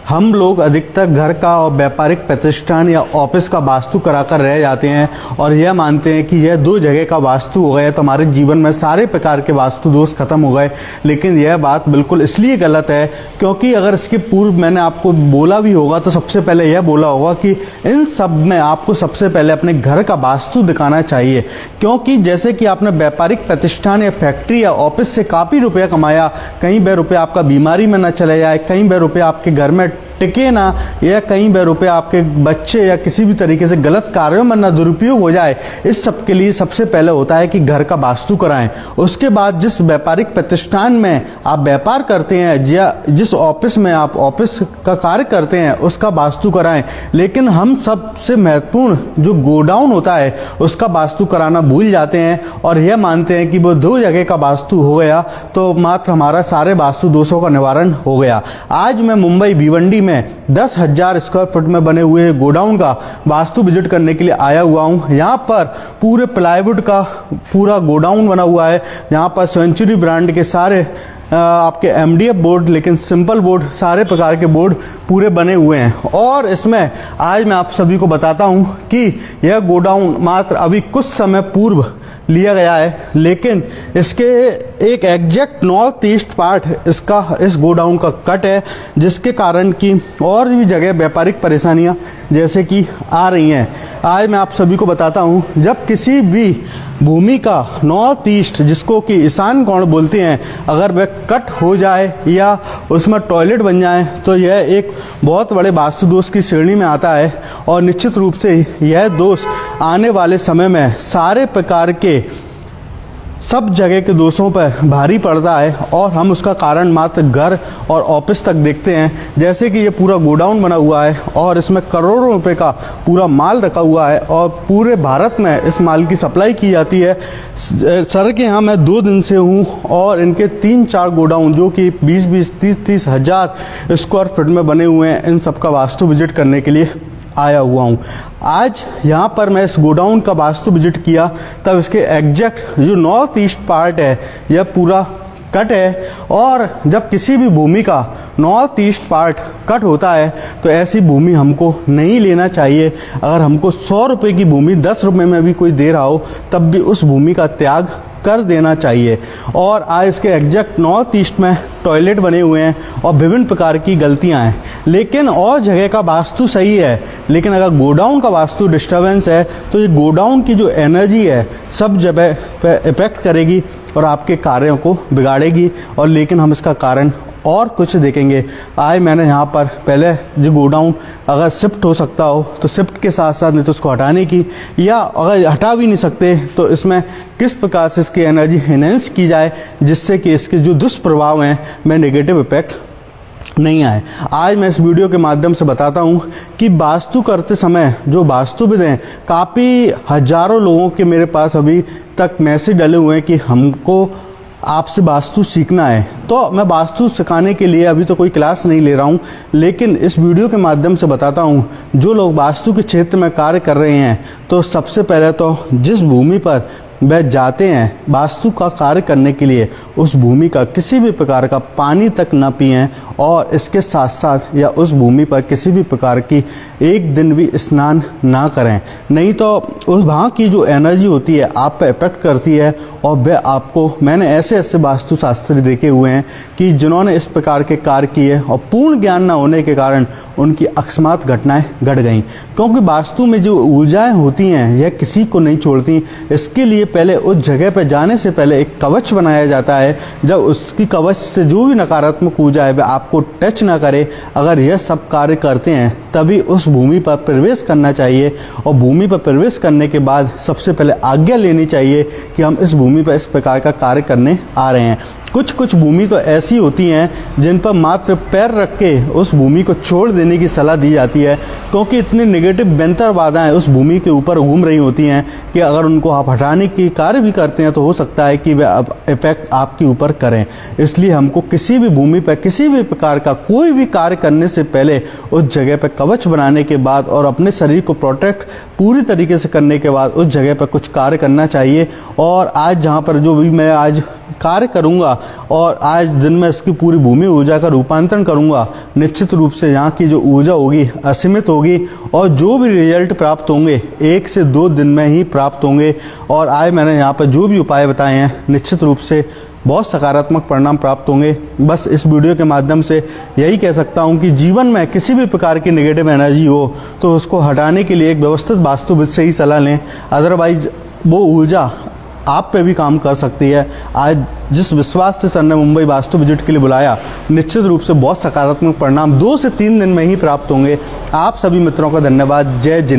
हम लोग अधिकतर घर का और व्यापारिक प्रतिष्ठान या ऑफिस का वास्तु कराकर रह जाते हैं और यह मानते हैं कि यह दो जगह का वास्तु हो गया तो हमारे जीवन में सारे प्रकार के वास्तु दोष खत्म हो गए। लेकिन यह बात बिल्कुल इसलिए गलत है क्योंकि अगर इसके पूर्व मैंने आपको बोला भी होगा तो सबसे पहले यह बोला होगा कि इन सब में आपको सबसे पहले अपने घर का वास्तु दिखाना चाहिए। क्योंकि जैसे कि आपने व्यापारिक प्रतिष्ठान या फैक्ट्री या ऑफिस से काफ़ी रुपया कमाया, कहीं वह रुपया आपका बीमारी में न चले जाए, कहीं वह रुपया आपके घर में टिके ना, या कहीं वह रुपये आपके बच्चे या किसी भी तरीके से गलत कार्यों में ना दुरुपयोग हो जाए। इस सब के लिए सबसे पहले होता है कि घर का वास्तु कराएं। उसके बाद जिस व्यापारिक प्रतिष्ठान में आप व्यापार करते हैं या जिस ऑफिस में आप ऑफिस का कार्य करते हैं उसका वास्तु कराएं। लेकिन हम सबसे महत्वपूर्ण जो गोडाउन होता है उसका वास्तु कराना भूल जाते हैं और यह मानते हैं कि वो दो जगह का वास्तु हो गया तो मात्र हमारा सारे वास्तु दोषों का निवारण हो गया। आज मैं मुंबई भिवंडी में 10,000 स्क्वायर फुट में बने हुए गोडाउन का वास्तु विजिट करने के लिए आया हुआ हूं। यहाँ पर पूरे प्लाईवुड का पूरा गोडाउन बना हुआ है। यहाँ पर सेंचुरी ब्रांड के सारे आपके MDF बोर्ड, लेकिन सिंपल बोर्ड, सारे प्रकार के बोर्ड पूरे बने हुए हैं। और इसमें आज मैं आप सभी को बताता हूं कि यह गोडाउन मात्र अभी कुछ समय पूर्व लिया गया है, लेकिन इसके एक एग्जैक्ट नॉर्थ ईस्ट पार्ट इस गोडाउन का कट है, जिसके कारण कि और भी जगह व्यापारिक परेशानियां जैसे कि आ रही हैं। आज मैं आप सभी को बताता हूं, जब किसी भी भूमि का नॉर्थ ईस्ट, जिसको कि ईशान कोण बोलते हैं, अगर वह कट हो जाए या उसमें टॉयलेट बन जाए तो यह एक बहुत बड़े वास्तु दोष की श्रेणी में आता है। और निश्चित रूप से यह दोष आने वाले समय में सारे प्रकार के सब जगह के दोषों पर भारी पड़ता है और हम उसका कारण मात्र घर और ऑफिस तक देखते हैं। जैसे कि ये पूरा गोडाउन बना हुआ है और इसमें करोड़ों रुपए का पूरा माल रखा हुआ है और पूरे भारत में इस माल की सप्लाई की जाती है। सर के यहाँ मैं 2 दिन से हूँ और इनके 3-4 गोडाउन जो कि 20-20, 30-30 हज़ार स्क्वायर फीट में बने हुए हैं, इन सब का वास्तु विजिट करने के लिए आया हुआ हूँ। आज यहाँ पर मैं इस गोडाउन का वास्तु विजिट किया तब इसके एग्जैक्ट जो नॉर्थ ईस्ट पार्ट है यह पूरा कट है। और जब किसी भी भूमि का नॉर्थ ईस्ट पार्ट कट होता है तो ऐसी भूमि हमको नहीं लेना चाहिए। अगर हमको 100 रुपये की भूमि 10 रुपये में भी कोई दे रहा हो तब भी उस भूमि का त्याग कर देना चाहिए। और आज इसके एग्जैक्ट नॉर्थ ईस्ट में टॉयलेट बने हुए हैं और विभिन्न प्रकार की गलतियां हैं, लेकिन और जगह का वास्तु सही है। लेकिन अगर गोडाउन का वास्तु डिस्टर्बेंस है तो ये गोडाउन की जो एनर्जी है सब जगह पे इफेक्ट करेगी और आपके कार्यों को बिगाड़ेगी। और लेकिन हम इसका कारण और कुछ देखेंगे। आज मैंने यहाँ पर पहले जो गोडाउन अगर शिफ्ट हो सकता हो तो शिफ्ट के साथ साथ नहीं तो उसको हटाने की, या अगर हटा भी नहीं सकते तो इसमें किस प्रकार से इसकी एनर्जी एनहेंस की जाए जिससे कि इसके जो दुष्प्रभाव हैं में नेगेटिव इफेक्ट नहीं आए। आज मैं इस वीडियो के माध्यम से बताता हूं कि वास्तु करते समय जो वास्तुविद हैं, काफ़ी हजारों लोगों के मेरे पास अभी तक मैसेज डले हुए हैं कि हमको आपसे वास्तु सीखना है। तो मैं वास्तु सिखाने के लिए अभी तो कोई क्लास नहीं ले रहा हूँ, लेकिन इस वीडियो के माध्यम से बताता हूँ जो लोग वास्तु के क्षेत्र में कार्य कर रहे हैं तो सबसे पहले तो जिस भूमि पर वह जाते हैं वास्तु का कार्य करने के लिए उस भूमि का किसी भी प्रकार का पानी तक न पिएं और इसके साथ साथ या उस भूमि पर किसी भी प्रकार की एक दिन भी स्नान ना करें, नहीं तो उस वहाँ की जो एनर्जी होती है आप पे इफेक्ट करती है। और वह आपको, मैंने ऐसे वास्तुशास्त्री देखे हुए हैं कि जिन्होंने इस प्रकार के कार्य किए और पूर्ण ज्ञान न होने के कारण उनकी अकस्मात घटनाएं घट गईं। क्योंकि वास्तु में जो ऊर्जाएं होती हैं यह किसी को नहीं छोड़ती। इसके लिए पहले उस जगह पर जाने से पहले एक कवच बनाया जाता है। जब उसकी कवच से जो भी नकारात्मक ऊर्जा है वह आपको टच ना करे, अगर यह सब कार्य करते हैं तभी उस भूमि पर प्रवेश करना चाहिए। और भूमि पर प्रवेश करने के बाद सबसे पहले आज्ञा लेनी चाहिए कि हम इस भूमि पर इस प्रकार का कार्य करने आ रहे हैं। कुछ भूमि तो ऐसी होती हैं जिन पर मात्र पैर रख के उस भूमि को छोड़ देने की सलाह दी जाती है, क्योंकि इतनी नेगेटिव बेंतर बाधाएं उस भूमि के ऊपर घूम रही होती हैं कि अगर उनको आप हटाने की कार्य भी करते हैं तो हो सकता है कि वे अब इफेक्ट आपके ऊपर करें। इसलिए हमको किसी भी भूमि पर किसी भी प्रकार का कोई भी कार्य करने से पहले उस जगह पर कवच बनाने के बाद और अपने शरीर को प्रोटेक्ट पूरी तरीके से करने के बाद उस जगह पर कुछ कार्य करना चाहिए। और आज जहाँ पर जो भी मैं आज कार्य करूंगा और आज दिन में इसकी पूरी भूमि ऊर्जा का रूपांतरण करूंगा, निश्चित रूप से यहाँ की जो ऊर्जा होगी असीमित होगी और जो भी रिजल्ट प्राप्त होंगे 1 से 2 दिन में ही प्राप्त होंगे। और आज मैंने यहाँ पर जो भी उपाय बताए हैं निश्चित रूप से बहुत सकारात्मक परिणाम प्राप्त होंगे। बस इस वीडियो के माध्यम से यही कह सकता हूं कि जीवन में किसी भी प्रकार की नेगेटिव एनर्जी हो तो उसको हटाने के लिए एक व्यवस्थित वास्तुविद से ही सलाह लें, अदरवाइज वो ऊर्जा आप पे भी काम कर सकती है। आज जिस विश्वास से सर ने मुंबई वास्तु विजिट के लिए बुलाया, निश्चित रूप से बहुत सकारात्मक परिणाम 2 से 3 दिन में ही प्राप्त होंगे। आप सभी मित्रों का धन्यवाद। जय जिनेंद्र।